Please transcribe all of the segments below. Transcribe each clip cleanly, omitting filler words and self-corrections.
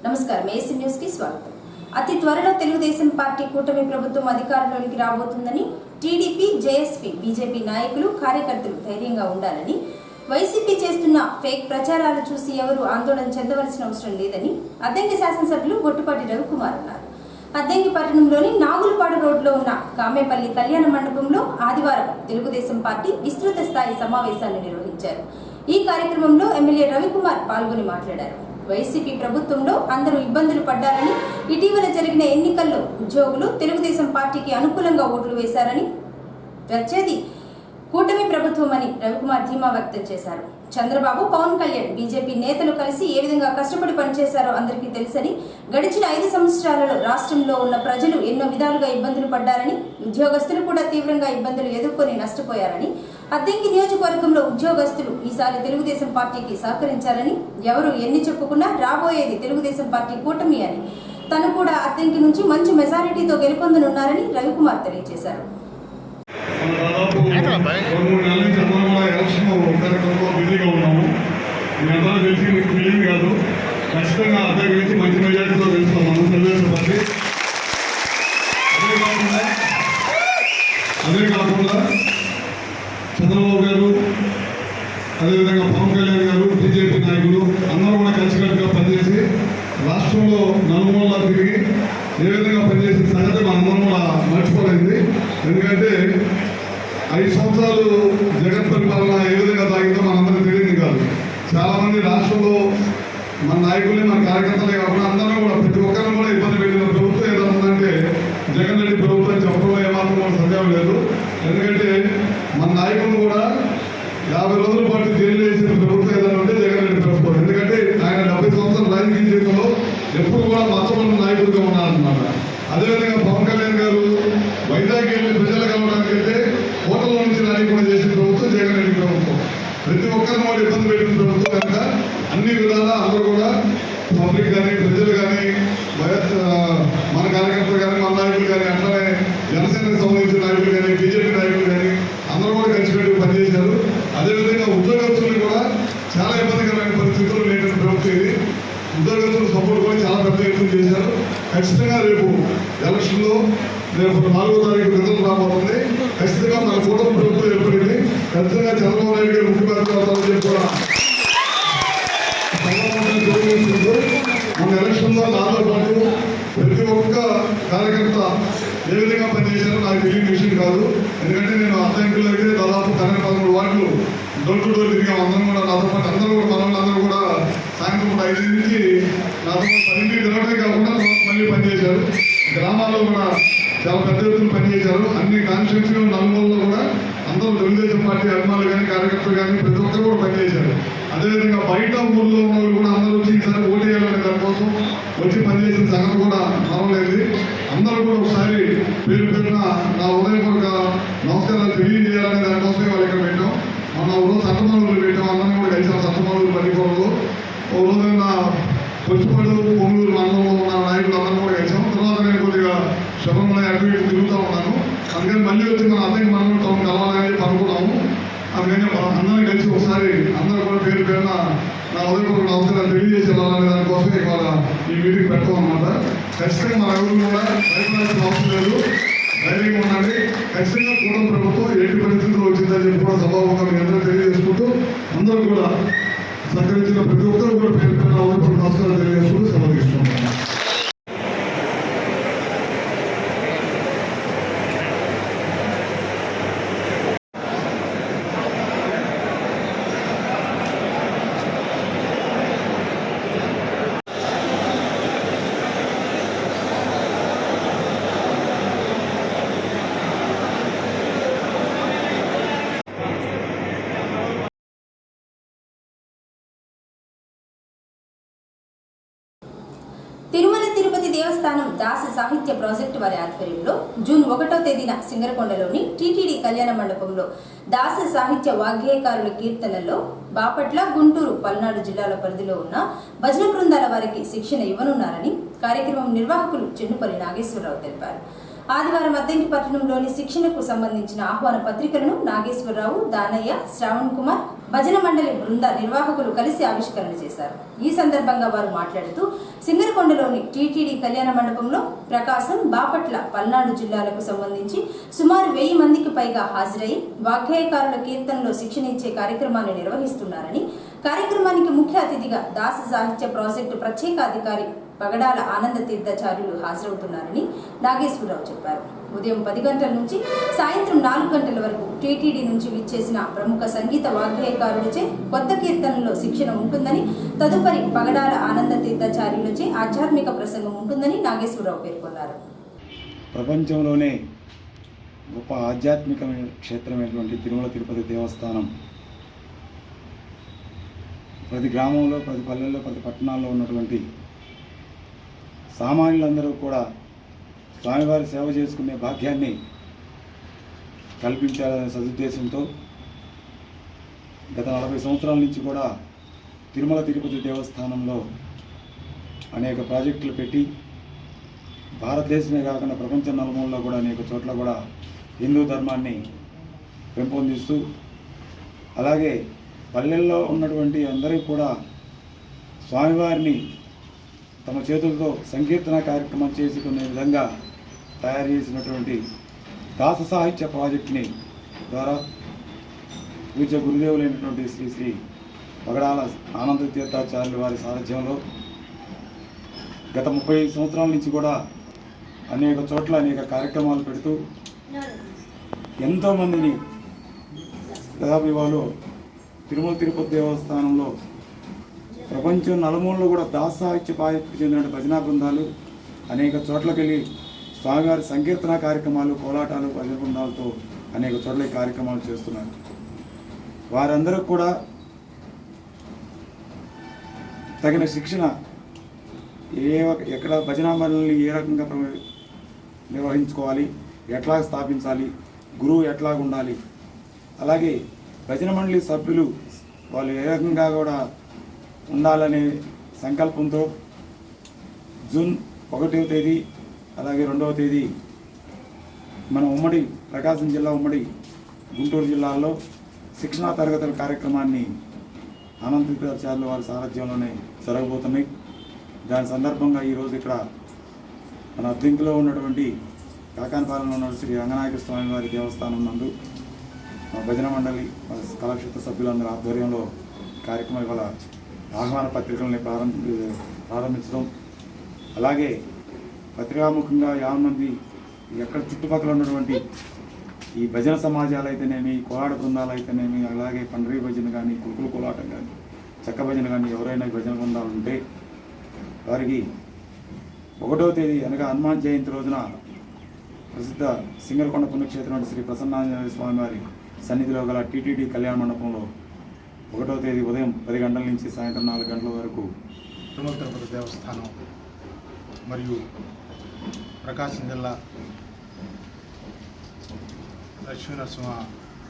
నమస్కారం, AC news కి స్వాగతం. అతి త్వరలో తెలుగుదేశం పార్టీ కూటమి ప్రభుత్వం అధికారంలోకి రాబోతుందని టీడీపీ, జేఎస్పీ, బీజేపీ నాయకులు, కార్యకర్తలు ధైర్యంగా ఉండాలని, వైసీపీ చేస్తున్న ఫేక్ ప్రచారాలు చూసి ఎవరు ఆందోళన చెందవలసిన అవసరం లేదని అద్దంకి శాసనసభ్యులు గొట్టుపాటి రవికుమార్ అన్నారు. అద్దంకి పట్టణంలోని నాగులపాడు రోడ్లో ఉన్న కామేపల్లి కళ్యాణ మండపంలో ఆదివారం తెలుగుదేశం పార్టీ విస్తృత స్థాయి సమావేశాన్ని నిర్వహించారు. ఈ కార్యక్రమంలో ఎమ్మెల్యే రవికుమార్ పాల్గొని మాట్లాడారు. వైసీపీ ప్రభుత్వంలో అందరూ ఇబ్బందులు పడ్డారని, ఇటీవల జరిగిన ఎన్నికల్లో ఉద్యోగులు తెలుగుదేశం పార్టీకి అనుకూలంగా ఓట్లు వేశారని, వచ్చేది కూటమి ప్రభుత్వం అని రవికుమార్ ధీమా వ్యక్తం చేశారు. చంద్రబాబు, పవన్ కళ్యాణ్, బీజేపీ నేతలు కలిసి ఏ విధంగా కష్టపడి పనిచేశారో అందరికీ తెలుసని, గడిచిన 5 సంవత్సరాలలో రాష్ట్రంలో ఉన్న ప్రజలు ఎన్నో విధాలుగా ఇబ్బందులు పడ్డారని, ఉద్యోగస్తులు కూడా తీవ్రంగా ఇబ్బందులు ఎదుర్కొని నష్టపోయారని, అద్దంకి నియోజకవర్గంలో ఉద్యోగస్తులు ఈసారి తెలుగుదేశం పార్టీకి సహకరించాలని, ఎవరు ఎన్ని చెప్పుకున్నా రాబోయేది తెలుగుదేశం పార్టీ కూటమి అని, తను కూడా అద్దంకి నుంచి మంచి మెజారిటీతో గెలుపొందనున్నారని రవికుమార్ తెలియజేశారు. ఖచ్చితంగా అద్దె గురించి మంచి మెజార్టీతో తెలుస్తాం మనం తెలుగుదేశం పార్టీ. అదే కాకుండా చంద్రబాబు గారు, అదేవిధంగా పవన్ కళ్యాణ్ గారు, బీజేపీ నాయకులు అందరూ కూడా కలిసికట్టుగా పనిచేసి రాష్ట్రంలో నలుమూలలా తిరిగి ఏ విధంగా పనిచేసిన సంగతి మనందరం కూడా మర్చిపోలేదు. ఎందుకంటే 5 సంవత్సరాలు జగన్ పరిపాలన ఏ విధంగా సాగిందో మనందరికీ తెలియదు కాదు. చాలామంది రాష్ట్రంలో మన నాయకుల్ని, మన కార్యకర్తలే కాకుండా అందరూ కూడా ప్రతి ఒక్కరిని కూడా ఇబ్బంది పెట్టిన ప్రభుత్వం ఏదో ఉందంటే జగన్ రెడ్డి ప్రభుత్వం చెప్పడంలో ఏమాత్రం కూడా సందేహం లేదు. ఎందుకంటే మన నాయకులు కూడా 50 రోజుల పాటు జైలు వేసిన ప్రభుత్వం ఏదైనా ఉంటే జగన్ రెడ్డి ప్రభుత్వం. ఎందుకంటే ఆయన 70 సంవత్సరాల రాజకీయ జీవితంలో ఎప్పుడు కూడా మచ్చబడిన నాయకుడిగా ఉన్నారన్నమాట. అదేవిధంగా పవన్ కళ్యాణ్ గారు వైజాగ్ వెళ్ళి ప్రజలు కలవడానికి అయితే హోటల్ నుంచి నాయకుడు చేసిన ప్రభుత్వం జగన్ రెడ్డి ప్రభుత్వం. ప్రతి ఒక్కరిని కూడా ఇబ్బంది పెట్టిన ప్రభుత్వం కనుక అన్ని విధాలా అందరూ కూడా పబ్లిక్ కానీ, ప్రజలు కానీ, మన కార్యకర్తలు కానీ, మన నాయకులు కానీ, అట్లనే జనసేనకు సంబంధించిన నాయకులు కానీ, బీజేపీ నాయకులు కానీ అందరూ కూడా కలిసిపెట్టి పనిచేశారు. అదేవిధంగా ఉద్యోగస్తులు కూడా చాలా ఇబ్బందికరమైన పరిస్థితులు లేని ప్రభుత్వం ఇది. ఉద్యోగస్తులు సపోర్ట్ కూడా చాలా పెద్ద ఎత్తున చేశారు. ఖచ్చితంగా రేపు ఎలక్షన్లో రేపు 4వ తారీఖు రిజల్ట్ రాబోతుంది. ఖచ్చితంగా మన కూటమి ప్రభుత్వం ఏర్పడింది. ఖచ్చితంగా చంద్రబాబు నాయుడు గారు ముఖ్యమంత్రి అవుతారని చెప్పి కూడా మన ఎలక్షన్లో నాతో పాటు ప్రతి ఒక్క కార్యకర్త ఏ విధంగా పనిచేశారో నాకు తెలియని విషయం కాదు. ఎందుకంటే నేను అద్దంకిలో అయితే దాదాపు 12-13 వార్డులు డోర్ టు డోర్ తిరిగాం. అందరం కూడా నాతో పాటు అందరూ కూడా మన వాళ్ళందరూ కూడా సాయంత్రం 5 నుంచి నాతో పాటు 10 తిరగడమే కాకుండా మళ్ళీ పనిచేశారు. గ్రామాల్లో కూడా చాలా పెద్ద ఎత్తున పనిచేశారు. అన్ని కాన్స్టిట్యూన్సీలు నలుమూలలో కూడా అందరూ తెలుగుదేశం పార్టీ అభిమానులు కానీ, కార్యకర్తలు కానీ ప్రతి ఒక్కరు కూడా పనిచేశారు. అదేవిధంగా బయట ఊళ్ళో ఉన్న వాళ్ళు కూడా అందరూ వచ్చి ఈసారి ఓటు వేయాలనే దానికోసం వచ్చి పనిచేసిన సంగతి కూడా మరవలేదు. అందరూ కూడా ఒకసారి పేరు పేరున నా ఉదయపూర్వక నమస్కారాలు తెలియజేయాలనే దానికోసమే వాళ్ళు ఇక్కడ పెట్టాం. మన రోజు సత్తమానులు పెట్టాం. అందరం కూడా కలిసాం. సత్తమానులు పనికోవడంలో ఓ రోజున పొచ్చిపడు, పొంగూరు మండలంలో ఉన్న నాయకులు అందరం కూడా కలిసాం. తర్వాత నేను కొద్దిగా శుభ్రంగా అటు ఇటు తిరుగుతూ ఉన్నాను. అందుకని మళ్ళీ వచ్చి మన అద్దెకి మనం టౌన్ కలవాలని అనుకున్నాము. అందుకని అందరం కలిసి ఒకసారి అందరూ కూడా పేరు పేరున నా ఉదయపూర్వక నమస్కారాలు తెలియజేసి వెళ్ళాలనే దానికోసం ఇవాళ ఈ మీటింగ్ పెడతాం అన్నమాట. ఖచ్చితంగా మన ఎవరు కూడా భయపడాల్సిన అవసరం లేదు. ధైర్యంగా ఉండండి. ఖచ్చితంగా కూటమి ప్రభుత్వం ఎట్టి పరిస్థితుల్లో వచ్చిందని చెప్పి కూడా సభాముఖంగా మీ అందరూ తెలియజేసుకుంటూ అందరూ కూడా సహకరించిన ప్రతి ఒక్కరు కూడా పేరు పేరున ఉదయపూర్వక నమస్కారాలు తెలియజేసుకుంటూ సెలవు తీసుకుంటున్నాను. తిరుమల తిరుపతి దేవస్థానం దాస సాహిత్య ప్రాజెక్టు వారి ఆధ్వర్యంలో జూన్ 1వ తేదీన సింగరకొండలోని టీటీడీ కళ్యాణ మండపంలో దాస సాహిత్య వాగ్గేయకారుల కీర్తనల్లో బాపట్ల, గుంటూరు, పల్నాడు జిల్లాల పరిధిలో ఉన్న భజన బృందాల వారికి శిక్షణ ఇవ్వనున్నారని కార్యక్రమం నిర్వాహకులు చెన్నుపల్లి నాగేశ్వరరావు తెలిపారు. ఆదివారం అద్దంకి పట్టణంలోని శిక్షణకు సంబంధించిన ఆహ్వాన పత్రికలను నాగేశ్వరరావు, దానయ్య, శ్రావణ్ కుమార్, భజన మండలి బృంద నిర్వాహకులు కలిసి ఆవిష్కరణ చేశారు. ఈ సందర్భంగా వారు మాట్లాడుతూ సింగరకొండలోని టీటీడీ కళ్యాణ మండపంలో ప్రకాశం, బాపట్ల, పల్నాడు జిల్లాలకు సంబంధించి సుమారు 1000 మందికి పైగా హాజరై వాగ్గేయకారుల కీర్తనలో శిక్షణ ఇచ్చే కార్యక్రమాన్ని నిర్వహిస్తున్నారని, కార్యక్రమానికి ముఖ్య అతిథిగా దాస సాహిత్య ప్రాజెక్టు ప్రత్యేక అధికారి పగడాల ఆనంద తీర్థాచార్యులు హాజరవుతున్నారని నాగేశ్వరరావు చెప్పారు. ఉదయం 10 గంటల నుంచి సాయంత్రం 4 గంటల వరకు టీటీడీ నుంచి విచ్చేసిన ప్రముఖ సంగీత వాగ్గేయకారులచే కొత్త కీర్తనలో శిక్షణ ఉంటుందని, తదుపరి పగడాల ఆనంద తీర్థాచార్యులచే ఆధ్యాత్మిక ప్రసంగం ఉంటుందని నాగేశ్వరరావు పేర్కొన్నారు. ప్రపంచంలోనే గొప్ప ఆధ్యాత్మిక క్షేత్రమైనటువంటి తిరుమల తిరుపతి దేవస్థానం ప్రతి గ్రామంలో, ప్రతి పల్లెల్లో, ప్రతి పట్టణాల్లో ఉన్నటువంటి సామాన్యులందరూ కూడా స్వామివారి సేవ చేసుకునే భాగ్యాన్ని కల్పించాలనే సదుద్దేశంతో గత 40 సంవత్సరాల నుంచి కూడా తిరుమల తిరుపతి దేవస్థానంలో అనేక ప్రాజెక్టులు పెట్టి భారతదేశమే కాకుండా ప్రపంచ నలుమూలలో కూడా అనేక చోట్ల కూడా హిందూ ధర్మాన్ని పెంపొందిస్తూ, అలాగే పల్లెల్లో ఉన్నటువంటి అందరికీ కూడా స్వామివారిని తమ చేతులతో సంకీర్తన కార్యక్రమం చేసుకునే విధంగా తయారు చేసినటువంటి దాస సాహిత్య ప్రాజెక్టుని ద్వారా పూజ్య గురుదేవులైనటువంటి శ్రీ శ్రీ పగడాల ఆనంద తీర్థాచార్యుల వారి సారథ్యంలో గత 30 సంవత్సరాల నుంచి కూడా అనేక చోట్ల అనేక కార్యక్రమాలు పెడుతూ ఎంతోమందిని దాదాపు ఇవాళ తిరుమల తిరుపతి దేవస్థానంలో ప్రపంచం నలుమూలలో కూడా దాస సాహిత్య ప్రాజెక్టుకు చెందిన భజనా బృందాలు అనేక చోట్లకి వెళ్ళి స్వామివారి సంకీర్తన కార్యక్రమాలు, కోలాటాలు, భజన బృందాలతో అనేక చోట్ల ఈ కార్యక్రమాలు చేస్తున్నారు. వారందరూ కూడా తగిన శిక్షణ ఎక్కడ భజనా మండలిని ఏ రకంగా నిర్వహించుకోవాలి, ఎట్లా స్థాపించాలి, గురువు ఎట్లా ఉండాలి, అలాగే భజన మండలి సభ్యులు వాళ్ళు ఏ రకంగా కూడా ఉండాలనే సంకల్పంతో జూన్ 1వ తేదీ అలాగే 2వ తేదీ మన ఉమ్మడి ప్రకాశం జిల్లా, ఉమ్మడి గుంటూరు జిల్లాలో శిక్షణా తరగతుల కార్యక్రమాన్ని ఆనంద తీర్థాచార్యుల వారి సారథ్యంలోనే జరగబోతున్నాయి. దాని సందర్భంగా ఈరోజు ఇక్కడ మన అద్దెంకులో ఉన్నటువంటి కాకానపాలెంలో ఉన్న శ్రీ రంగనాయక స్వామి వారి దేవస్థానం నందు భజన మండలి కళాక్షేత్ర సభ్యులందరి ఆధ్వర్యంలో కార్యక్రమం ఇవాళ ఆహ్వాన పత్రికల్ని ప్రారంభించడం, అలాగే పత్రికాముఖంగా 50 మంది ఎక్కడ చుట్టుపక్కల ఉన్నటువంటి ఈ భజన సమాజాలు అయితేనేమి, కోలాట బృందాలు అయితేనేమి, అలాగే పండరీ భజన కానీ, కురుకుల కోలాటం కానీ, చెక్క భజన కానీ ఎవరైనా భజన బృందాలు ఉంటే వారికి 1వ తేదీ అనగా హనుమాన్ జయంతి రోజున ప్రసిద్ధ సింగరకొండ పుణ్యక్షేత్రం శ్రీ ప్రసన్నాంజనేయ స్వామి వారి సన్నిధిలో గల టీటీడీ కళ్యాణ మండపంలో 1వ తేదీ ఉదయం 10 గంటల నుంచి సాయంత్రం 4 గంటల వరకు తిరుమల తిరుపతి దేవస్థానం మరియు ప్రకాశం జిల్లా లక్ష్మీనరసింహ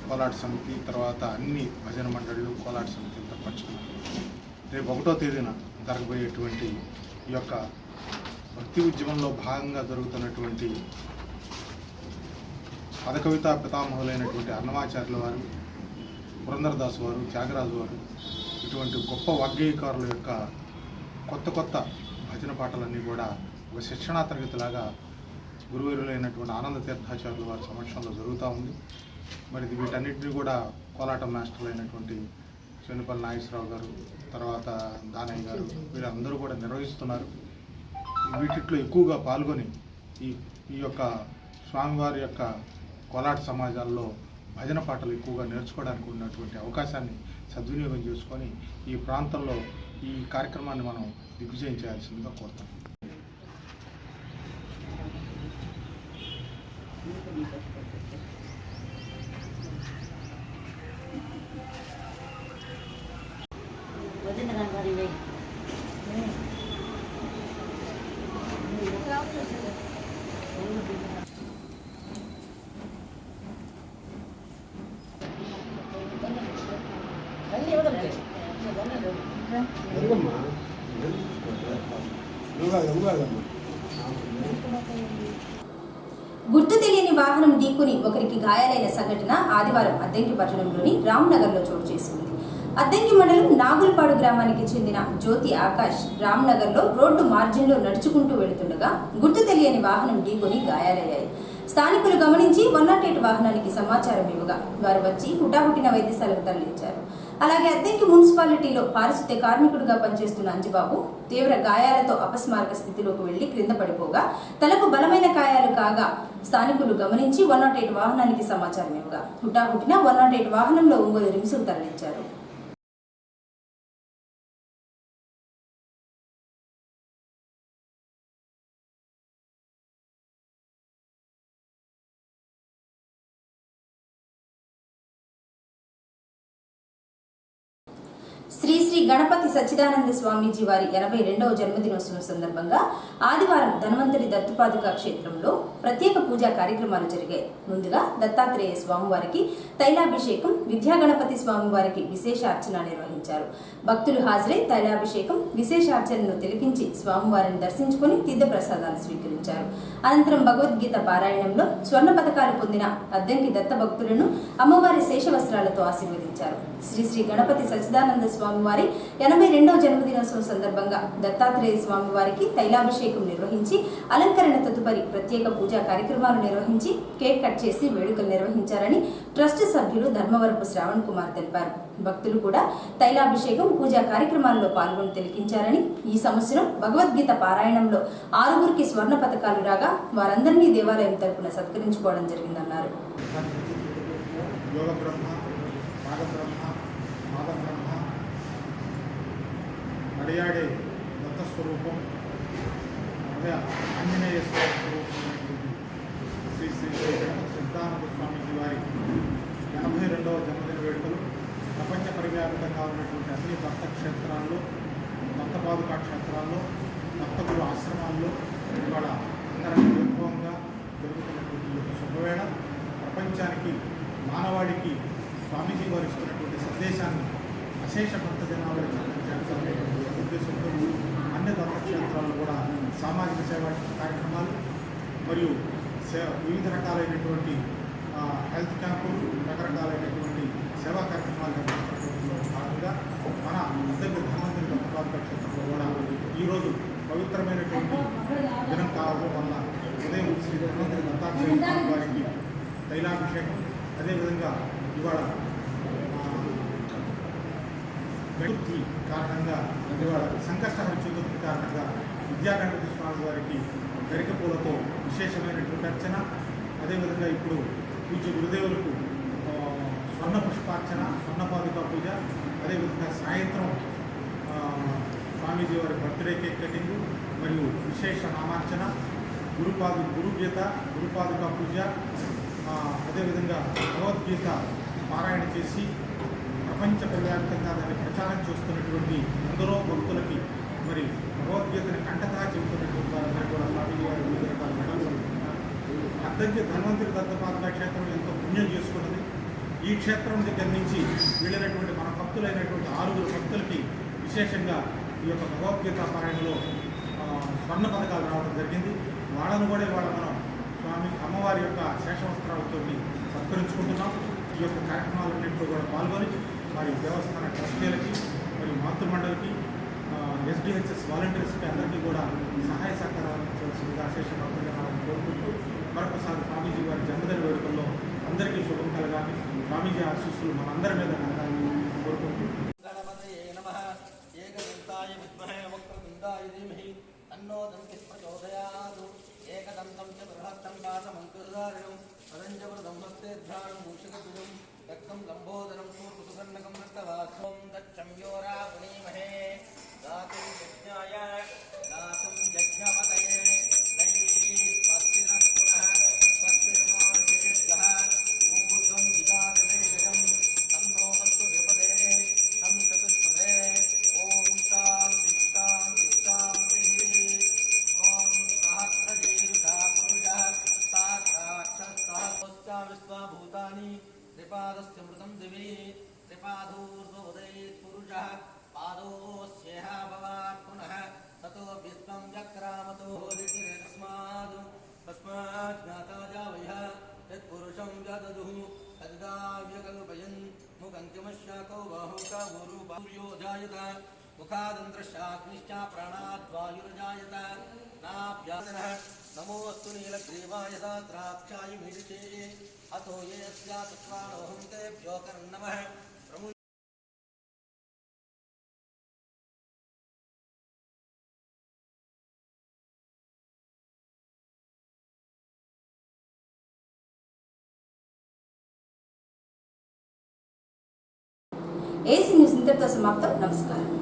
కోలాట సమితి, తర్వాత అన్ని భజన మండళ్ళు కోలాట సమితితో పంచుకున్నాం. రేపు 1వ తేదీన జరగబోయేటువంటి ఈ యొక్క భక్తి ఉద్యమంలో భాగంగా జరుగుతున్నటువంటి పదకవితా పితామహులైనటువంటి అన్నమాచార్యుల వారు, పురంధరదాసు వారు, త్యాగరాజు వారు, ఇటువంటి గొప్ప వాగ్గేయకారుల యొక్క కొత్త భజన పాటలన్నీ కూడా ఒక శిక్షణా తరగతిలాగా గురువులైనటువంటి ఆనంద తీర్థాచార్యుల వారి సమక్షంలో జరుగుతూ ఉంది. మరి వీటన్నిటిని కూడా కోలాట మాస్టర్లు అయినటువంటి చెన్నుపల్లి నాగేశ్వరరావు గారు, తర్వాత దానయ్య గారు, వీరందరూ కూడా నిర్వహిస్తున్నారు. వీటిలో ఎక్కువగా పాల్గొని ఈ యొక్క స్వామివారి యొక్క కోలాట సమాజాల్లో భజన పాటలు ఎక్కువగా నేర్చుకోవడానికి ఉన్నటువంటి అవకాశాన్ని సద్వినియోగం చేసుకొని ఈ ప్రాంతంలో ఈ కార్యక్రమాన్ని మనం దిగ్విజయం చేయాల్సిందిగా కోరుతాం. గుర్తు తెలియని వాహనం ఢీకొని ఒకరికి గాయాలైన సంఘటన ఆదివారం అద్దెంకి పట్టణంలోని రామ్నగర్లో చోటు చేసుకుంది. అద్దంకి మండలం నాగులపాడు గ్రామానికి చెందిన జ్యోతి ఆకాష్ రామ్నగర్లో రోడ్డు మార్జిన్లో నడుచుకుంటూ వెళుతుండగా గుర్తు తెలియని వాహనం ఢీకొని గాయాలయ్యాయి. స్థానికులు గమనించి 108 వాహనానికి సమాచారం ఇవ్వగా వారు వచ్చి హుటాహుటిన వైద్యశాలకు తరలించారు. అలాగే అద్దంకి మున్సిపాలిటీలో పారిశుద్ధ్య కార్మికుడిగా పనిచేస్తున్న అంజిబాబు తీవ్ర గాయాలతో అపస్మారక స్థితిలోకి వెళ్లి క్రింద పడిపోగా తలకు బలమైన గాయాలు కాగా స్థానికులు గమనించి 108 వాహనానికి సమాచారం ఇవ్వగా హుటాహుటిన 108 వాహనంలో ఒంగోలు రిమ్స్కు తరలించారు. శ్రీ శ్రీ గణపతి సచ్చిదానంద స్వామీజీ వారి 82వ జన్మదినోత్సవం సందర్భంగా ఆదివారం ధన్వంతరి దత్తుపాదుక క్షేత్రంలో ప్రత్యేక పూజా కార్యక్రమాలు జరిగాయి. ముందుగా దత్తాత్రేయ స్వామివారికి తైలాభిషేకం, విద్యాగణపతి స్వామివారికి విశేషార్చన నిర్వహించారు. భక్తులు హాజరై తైలాభిషేకం, విశేషార్చనను తిలకించి స్వామివారిని దర్శించుకుని తీర్థప్రసాదాలు స్వీకరించారు. అనంతరం భగవద్గీత పారాయణంలో స్వర్ణ పథకాలు పొందిన అద్దంకి దత్త భక్తులను అమ్మవారి శేషవస్త్రాలతో ఆశీర్వదించారు. శ్రీ శ్రీ గణపతి సచ్చిదానంద స్వామివారి 82వ జన్మదినోత్సవం సందర్భంగా దత్తాత్రేయ స్వామివారికి తైలాభిషేకం నిర్వహించి అలంకరణ తదుపరి ప్రత్యేక పూజా కార్యక్రమాలు నిర్వహించి కేక్ కట్ చేసి వేడుకలు నిర్వహించారని ట్రస్ట్ సభ్యులు ధర్మవరపు శ్రావణ్ కుమార్ తెలిపారు. భక్తులు కూడా తైలాభిషేకం, పూజా కార్యక్రమాల్లో పాల్గొని తిలకించారని, ఈ సంవత్సరం భగవద్గీత పారాయణంలో 6గురికి స్వర్ణ పథకాలు రాగా వారందరినీ దేవాలయం తరపున సత్కరించుకోవడం జరిగిందన్నారు. నడియాడే దత్తస్వరూపం, ఆంజనేయ స్వరూపం శ్రీ శ్రీ గణపతి సచ్చిదానంద స్వామీజీ వారి 82వ జన్మదిన వేడుకలు ప్రపంచ పరివ్యాప్తంగా ఉన్నటువంటి అన్ని దత్త క్షేత్రాల్లో, దత్తపాదుకా క్షేత్రాల్లో, దత్తగురు ఆశ్రమాల్లో ఇవాళ అంగరంగ వైభవంగా జరుగుతున్నటువంటి యొక్క శుభవేళ ప్రపంచానికి, మానవాళికి స్వామీజీ వారు ఇస్తున్నటువంటి సందేశాన్ని అశేష భక్త జనాలకు చేర్చాలనేటువంటి ఉద్దేశంతో అన్ని దత్తక్షేత్రాల్లో కూడా సామాజిక సేవా కార్యక్రమాలు మరియు వివిధ రకాలైనటువంటి హెల్త్ క్యాంపులు, రకరకాలైనటువంటి సేవా కార్యక్రమాలు నిర్వహిస్తున్నటువంటి భాగంగా మన అద్దంకి ధన్వంతరి దత్తపాదుక క్షేత్రంలో కూడా ఈరోజు పవిత్రమైనటువంటి దినం కావడం వల్ల ఉదయం శ్రీ ధన్వంతరి దత్తాత్రేయ స్వామి వారికి తైలాభిషేకం, అదేవిధంగా ఇవాళ చతుర్థి కారణంగా, ఇవాళ సంకష్టహర చతుర్థి కారణంగా విద్యాగణపతి స్వామి వారికి గరిక పూలతో విశేషమైనటువంటి అర్చన, అదేవిధంగా ఇప్పుడు పూజ్య గురుదేవులకు స్వర్ణ పుష్పార్చన, స్వర్ణపాదుక పూజ, అదేవిధంగా సాయంత్రం స్వామీజీ వారి బర్త్డే కేక్ కటింగ్ మరియు విశేష నామార్చన, గురుగీత, గురుపాదుక పూజ, అదేవిధంగా భగవద్గీత పారాయణ చేసి ప్రపంచ వ్యాప్తంగా దాన్ని ప్రచారం చేస్తున్నటువంటి ఎందరో భక్తులకి మరి భగవద్గీతని కంటగా చెబుతున్నటువంటి వారందరూ కూడా స్వామీజీ వారి వివిధ రకాల మెడల్స్ అద్దంకి ధన్వంతరి దత్తపాదుక క్షేత్రం ఎంతో పుణ్యం చేసుకున్నది. ఈ క్షేత్రం దగ్గర నుంచి వెళ్ళినటువంటి మన భక్తులైనటువంటి 6గురు భక్తులకి విశేషంగా ఈ యొక్క భగవద్గీత పారాయణలో స్వర్ణ పథకాలు రావడం జరిగింది. వాళ్ళను కూడా ఇవాళ మనం స్వామి అమ్మవారి యొక్క శేషవస్త్రాలతో సత్కరించుకుంటున్నాం. ఈ యొక్క కార్యక్రమాలన్నింటిలో కూడా పాల్గొని మరి దేవస్థాన ట్రస్టీలకి మరియు మాతృమండలికి, ఎస్డిహెచ్ఎస్ వాలంటీర్స్కి అందరికీ కూడా సహాయ సహకారాలు అందించవలసిందిగా అశేష భక్తులను కోరుకుంటూ మరొకసారి స్వామీజీ వారి జన్మదిన వేడుకల్లో అందరికీ శుభం కలగాలి, స్వామీజీ ఆశీస్సులు మనందరి మీద కలగాలని కోరుకుంటూ ఏకదంతం చ బృహత్తం పాశమంకుశధారిణం పదంచవృతం హస్తే ధ్యానం మూషికతుజం రక్తం లంబోదరం సూర్పుసుగన్నకం రక్తవాత్వం దక్షంయోరాపుణీమహే గాతుం యజ్ఞాయ గాతుం యజ్ఞపతయే దైవీ స్వస్తినః పునః స్వస్తిర్మానుషేభ్యః ఊర్ధ్వం దిగాదివేగం తన్నో అస్తు విపదే తం చతుష్పదే ఓం శాంతి శాంతి శాంతిః. ఓం సహస్రజీరుషా పురుషః సాక్షాత్తః విశ్వభూతాని త్రిపాదస్య మృతం దివి త్రిపాదోర్ధ్వోదయేత్ పురుషः పాదోస్యేహ భవాత్ పునః తతో విశ్వం చక్రామతో తస్మాత్ జ్ఞాతా జావయః యత్పురుషం జదదుః తద్దావ్యకల్పయన్ ముఖంతిమశ్యాకౌ బాహుకావురు नीलग्रीवायत नाभ्यासनः नमोऽस्तु नीलग्रीवाय द्राक्षाय मीडिते अतो ये अस्यात्वानोऽहं तेभ्यो कर्णमः ఏసీ న్యూస్ ఇంతటితో సమాప్తం. నమస్కారం.